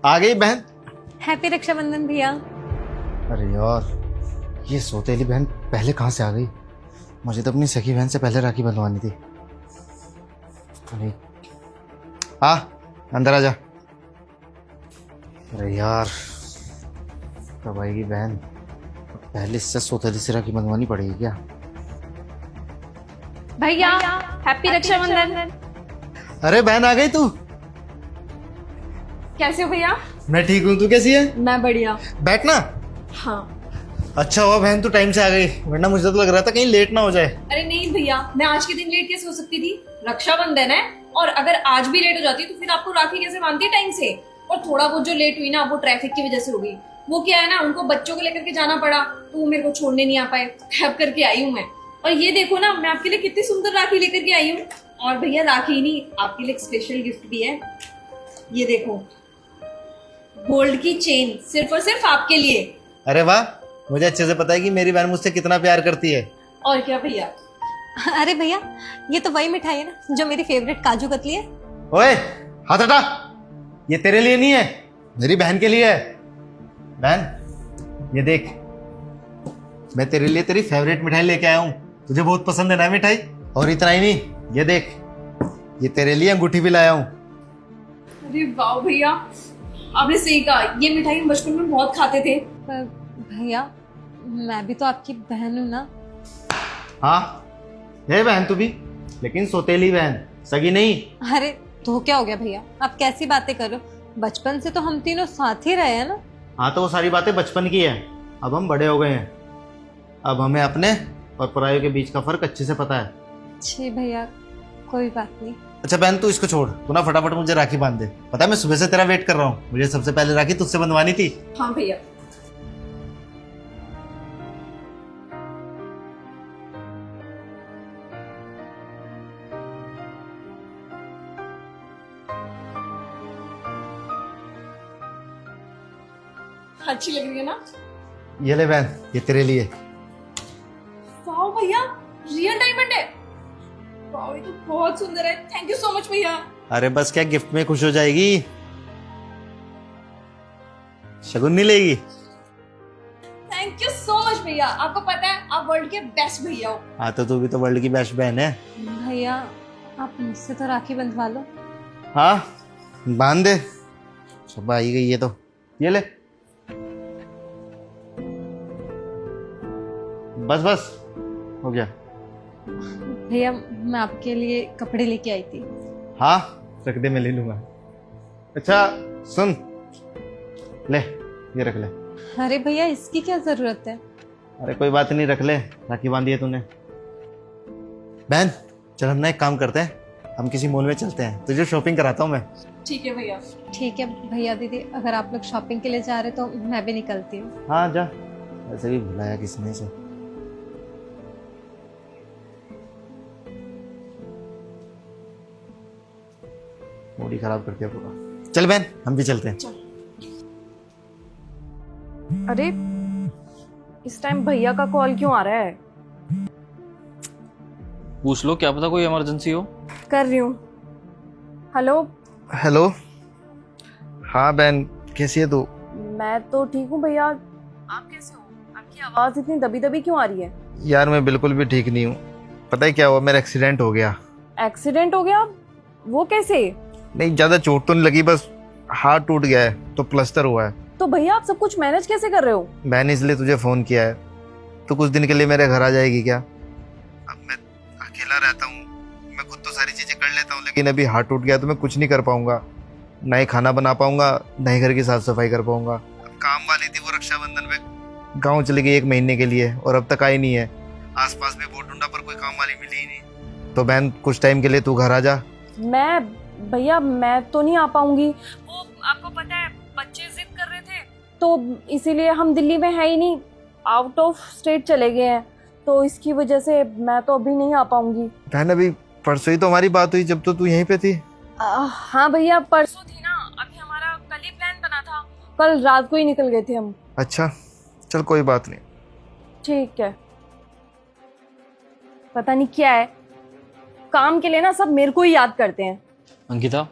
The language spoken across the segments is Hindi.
आ गई बहन। हैप्पी रक्षाबंधन भैया। अरे यार, ये सौतेली बहन पहले कहाँ से आ गई? मुझे तो अपनी सखी बहन से पहले राखी बंधवानी थी। अरे आ, अंदर आ जा। अरे यार, कब आएगी बहन? पहले इससे सौतेली से राखी बंधवानी पड़ेगी क्या? भैया हैप्पी रक्षाबंधन। अरे बहन, आ गई तू? कैसे हो भैया? मैं ठीक हूँ, तू कैसी है? मैं बढ़िया। बैठना। हाँ। अच्छा हुआ बहन तू टाइम से आ गई, वरना मुझे तो लग रहा था कहीं लेट ना हो जाए। अरे नहीं भैया, मैं आज के दिन लेट कैसे हो सकती थी? रक्षाबंधन है, और अगर आज भी लेट हो जाती तो फिर आपको राखी कैसे बांधती टाइम से? और थोड़ा बहुत जो लेट हुई ना, वो ट्रैफिक की वजह से हो गई। वो क्या है ना, उनको बच्चों को लेकर के जाना पड़ा, तो वो मेरे को छोड़ने नहीं आ पाए। हैप करके आई हूँ मैं। और ये देखो ना, मैं आपके लिए कितनी सुंदर राखी लेकर के आई हूँ। और भैया राखी ही नहीं, आपके लिए एक स्पेशल गिफ्ट भी है। ये देखो, गोल्ड की चेन, सिर्फ और सिर्फ आपके लिए। अरे वाह, मुझे अच्छे से पता है कि मेरी बहन मुझसे कितना प्यार करती है। और क्या भैया? अरे भैया, ये तो वही मिठाई है ना जो मेरी फेवरेट काजू कतली है। ओए, हाथ हटा। ये तेरे लिए नहीं है, मेरी बहन के लिए है। बहन, ये देख, मैं तेरे लिए तेरी फेवरेट मिठाई लेके आया हूँ। तुझे बहुत पसंद है ना मिठाई? और इतना ही नहीं, ये देख, ये तेरे लिए अंगूठी भी लाया हूँ। अरे वाह भैया, आपने सही कहा, ये मिठाई हम बचपन में बहुत खाते थे। पर भैया, मैं भी तो आपकी बहन हूँ ना। हाँ, है बहन तू भी, लेकिन सौतेली बहन, सगी नहीं। अरे तो क्या हो गया भैया, आप कैसी बातें कर रहे हो? बचपन से तो हम तीनों साथ ही रहे हैं ना। हाँ, तो वो सारी बातें बचपन की है। अब हम बड़े हो गए हैं, अब हमें अपने और परायों के बीच का फर्क अच्छे से पता है। जी भैया, कोई बात नहीं। अच्छा बहन, तू इसको छोड़, तू ना फटाफट मुझे राखी बांध दे। पता है मैं सुबह से तेरा वेट कर रहा हूँ, मुझे सबसे पहले राखी तुझसे बंधवानी थी। हाँ भैया। अच्छी लग रही है ना? ये ले बहन, ये तेरे लिए। वाह भैया, रियल डायमंड है। वाह, ये तो बहुत सुंदर है। थैंक यू सो मच भैया। अरे बस क्या, गिफ्ट में खुश हो जाएगी? शगुन नहीं लेगी? थैंक यू सो मच भैया। आपको पता है, आप वर्ल्ड के बेस्ट भैया हो। हाँ, तो तू भी तो वर्ल्ड की बेस्ट बहन है। भैया, आप मुझसे तो राखी बंधवा लो। हाँ, बांध दे। सुबह आई गई, ये तो ये ले। बस बस, हो गया। भैया, मैं आपके लिए कपड़े लेके आई थी। हाँ, रख दे, मैं ले लूंगा। अच्छा सुन, ले, ये रख ले। अरे भैया, इसकी क्या जरूरत है? अरे कोई बात नहीं, रख ले, राखी बांधी है तूने। बहन, चल हम ना एक काम करते हैं, हम किसी मॉल में चलते हैं, तुझे शॉपिंग कराता हूँ मैं। ठीक है भैया। ठीक है भैया दीदी, अगर आप लोग शॉपिंग के लिए जा रहे तो मैं भी निकलती हूँ। हाँ जा, ऐसे भी बुलाया किसने से। मूड ही खराब करते हैं पूरा। चल बहन, हम भी चलते हैं। अरे इस टाइम भैया का कॉल क्यों आ रहा है? पूछ लो, क्या पता कोई इमरजेंसी हो। कर रही हूँ। हेलो। हेलो। हाँ बहन, कैसी है तू? मैं तो ठीक हूँ भैया, आप कैसे हो? आपकी आवाज इतनी दबी दबी क्यों आ रही है? यार मैं बिल्कुल भी ठीक नहीं हूँ। पता है क्या हुआ, मेरा एक्सीडेंट हो गया। एक्सीडेंट हो गया? वो कैसे? नहीं, ज्यादा चोट तो नहीं लगी, बस हाथ टूट गया है तो प्लास्टर हुआ है। तो भैया आप सब कुछ मैनेज कैसे कर रहे हो? मैंने इसलिए तुझे फोन किया है, तो कुछ दिन के लिए मेरे घर आ जाएगी क्या? अब मैं अकेला रहता हूँ, मैं खुद तो सारी चीजें कर लेता हूँ, लेकिन अभी हाथ टूट गया तो मैं कुछ नहीं कर पाऊंगा। ना ही खाना बना पाऊंगा, ना ही घर की साफ सफाई कर पाऊंगा। अब काम वाली थी वो रक्षाबंधन पे गाँव चली गई 1 महीने के लिए, और अब तक आई नहीं है। आसपास में बहुत ढूंढा पर कोई काम वाली मिली ही नहीं। तो बहन, कुछ टाइम के लिए तू घर आ जा। भैया मैं तो नहीं आ पाऊंगी। वो आपको पता है, बच्चे जिद कर रहे थे, तो इसीलिए हम दिल्ली में है ही नहीं, आउट ऑफ स्टेट चले गए हैं, तो इसकी वजह से मैं तो अभी नहीं आ पाऊंगी। बहन, अभी परसों ही तो हमारी बात हुई, जब तो तू यहीं पे थी। हाँ भैया, परसों थी ना, अभी हमारा कल ही प्लान बना था, कल रात को ही निकल गए थे हम। अच्छा, चल कोई बात नहीं। ठीक है। पता नहीं क्या है, काम के लिए ना सब मेरे को ही याद करते हैं। अंकिता,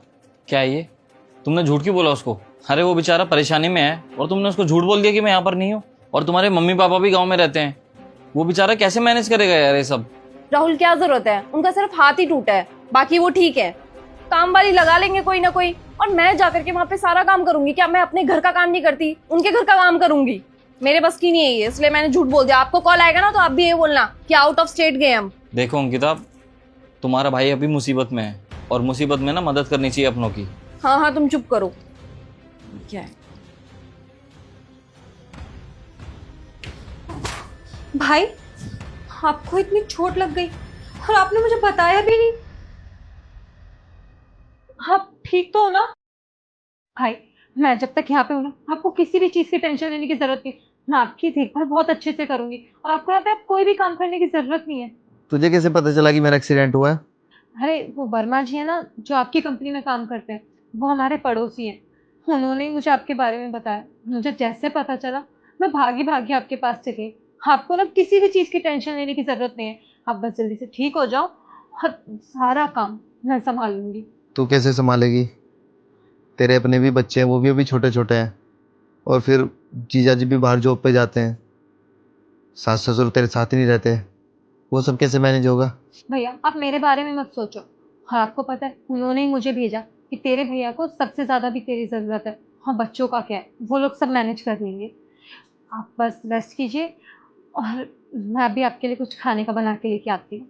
क्या है ये? तुमने झूठ क्यों बोला उसको? अरे वो बेचारा परेशानी में है और तुमने उसको झूठ बोल दिया कि मैं यहाँ पर नहीं हूँ। और तुम्हारे मम्मी पापा भी गाँव में रहते हैं, वो बेचारा कैसे मैनेज करेगा यार ये सब? राहुल क्या जरूरत है, उनका सिर्फ हाथ ही टूटा है, बाकी वो ठीक है। काम वाली लगा लेंगे कोई ना कोई, और मैं जाकर के वहां पे सारा काम करूंगी। क्या मैं अपने घर का काम नहीं करती, उनके घर का काम करूंगी? मेरे बस की नहीं है ये, इसलिए मैंने झूठ बोल दिया। आपको कॉल आएगा ना तो आप भी ये बोलना कि आउट ऑफ स्टेट गए हम। देखो अंकिता, तुम्हारा भाई अभी मुसीबत में है और मुसीबत में ना मदद करनी चाहिए अपनों की। हाँ हाँ तुम चुप करो। क्या है भाई, आपको इतनी चोट लग गई और आपने मुझे बताया भी नहीं। आप ठीक तो हो ना? भाई, मैं जब तक यहाँ पे हूँ ना, आपको किसी भी चीज़ की टेंशन लेने की जरूरत नहीं। मैं आपकी देखभाल बहुत अच्छे से करूंगी और आपको यहाँ पे अब कोई भी काम करने की जरूरत नहीं है। तुझे कैसे पता चला कि मेरा एक्सीडेंट हुआ है? अरे वो वर्मा जी है ना, जो आपकी कंपनी में काम करते हैं, वो हमारे पड़ोसी हैं। उन्होंने ही मुझे आपके बारे में बताया। मुझे जैसे पता चला, मैं भागी भागी आपके पास चली। आपको ना किसी भी चीज़ की टेंशन लेने की ज़रूरत नहीं है। आप बस जल्दी से ठीक हो जाओ और सारा काम मैं संभाल लूँगी। तू कैसे संभालेगी? तेरे अपने भी बच्चे हैं, वो भी अभी छोटे छोटे हैं। और फिर जीजा जी भी बाहर जॉब पे जाते हैं, सास ससुर तेरे साथ ही नहीं रहते, वो सब कैसे मैनेज होगा? भैया, आप मेरे बारे में मत सोचो। और आपको पता है, उन्होंने ही मुझे भेजा कि तेरे भैया को सबसे ज़्यादा भी तेरी ज़रूरत है। हाँ, बच्चों का क्या है, वो लोग सब मैनेज कर लेंगे। आप बस रेस्ट कीजिए और मैं भी आपके लिए कुछ खाने का बना के लेके आती हूँ।